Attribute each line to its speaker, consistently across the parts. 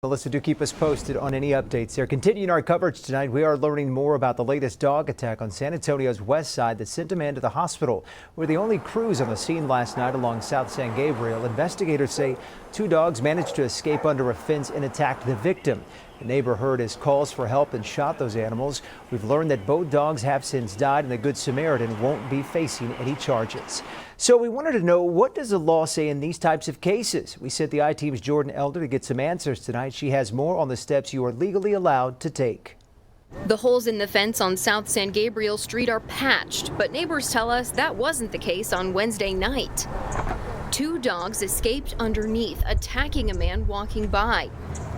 Speaker 1: Melissa, do keep us posted on any updates there. Continuing our coverage tonight, we are learning more about the latest dog attack on San Antonio's west side that sent a man to the hospital. We're the only crews on the scene last night along South San Gabriel. Investigators say 2 dogs managed to escape under a fence and attacked the victim. The neighbor heard his calls for help and shot those animals. We've learned that both dogs have since died and the Good Samaritan won't be facing any charges. So we wanted to know, what does the law say in these types of cases? We sent the I-Team's Jordan Elder to get some answers tonight. She has more on the steps you are legally allowed to take.
Speaker 2: The holes in the fence on South San Gabriel Street are patched, but neighbors tell us that wasn't the case on Wednesday night. 2 dogs escaped underneath, attacking a man walking by.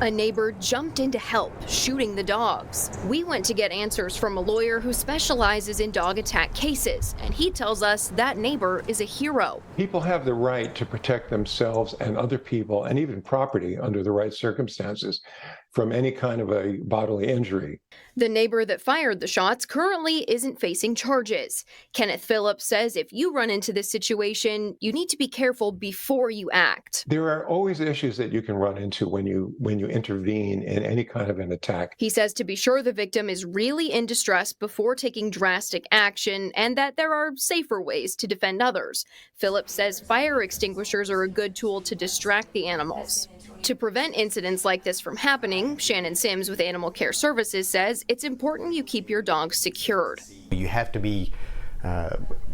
Speaker 2: A neighbor jumped in to help, shooting the dogs. We went to get answers from a lawyer who specializes in dog attack cases, and he tells us that neighbor is a hero.
Speaker 3: People have the right to protect themselves and other people, and even property under the right circumstances, from any kind of a bodily injury.
Speaker 2: The neighbor that fired the shots currently isn't facing charges. Kenneth Phillips says if you run into this situation, you need to be careful before you act.
Speaker 3: There are always issues that you can run into when you intervene in any kind of an attack.
Speaker 2: He says to be sure the victim is really in distress before taking drastic action, and that there are safer ways to defend others. Phillips says fire extinguishers are a good tool to distract the animals. To prevent incidents like this from happening, Shannon Sims with Animal Care Services says it's important you keep your dog secured.
Speaker 4: You have to be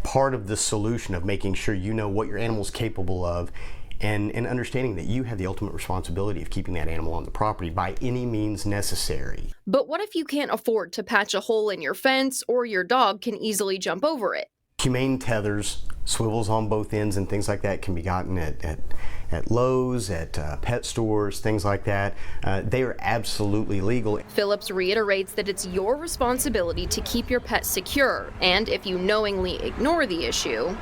Speaker 4: part of the solution of making sure you know what your animal's capable of, and understanding that you have the ultimate responsibility of keeping that animal on the property by any means necessary.
Speaker 2: But what if you can't afford to patch a hole in your fence, or your dog can easily jump over it?
Speaker 4: Humane tethers, swivels on both ends and things like that can be gotten at Lowe's, at pet stores, things like that. They are absolutely legal.
Speaker 2: Phillips reiterates that it's your responsibility to keep your pet secure, and if you knowingly ignore the issue,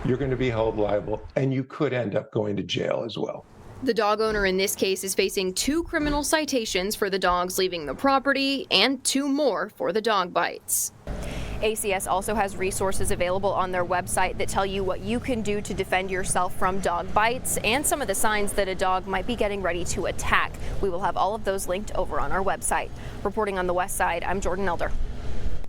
Speaker 3: You're going to be held liable, and you could end up going to jail as well.
Speaker 2: The dog owner in this case is facing 2 criminal citations for the dogs leaving the property and 2 more for the dog bites. ACS also has resources available on their website that tell you what you can do to defend yourself from dog bites and some of the signs that a dog might be getting ready to attack. We will have all of those linked over on our website. Reporting on the west side, I'm Jordan Elder.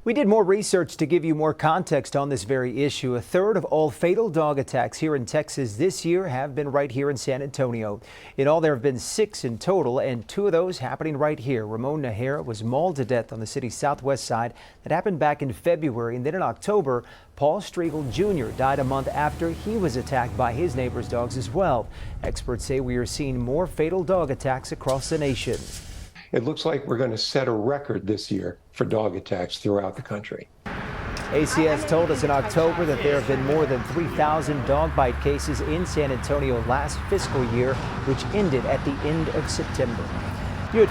Speaker 1: We did more research to give you more context on this very issue. 1/3 of all fatal dog attacks here in Texas this year have been right here in San Antonio. In all, there have been 6 in total, and 2 of those happening right here. Ramon Nahara was mauled to death on the city's southwest side. That happened back in February, and then in October, Paul Striegel Jr. died a month after he was attacked by his neighbor's dogs as well. Experts say we are seeing more fatal dog attacks across the nation.
Speaker 3: It looks like we're going to set a record this year for dog attacks throughout the country.
Speaker 1: ACS told us in October that there have been more than 3,000 dog bite cases in San Antonio last fiscal year, which ended at the end of September.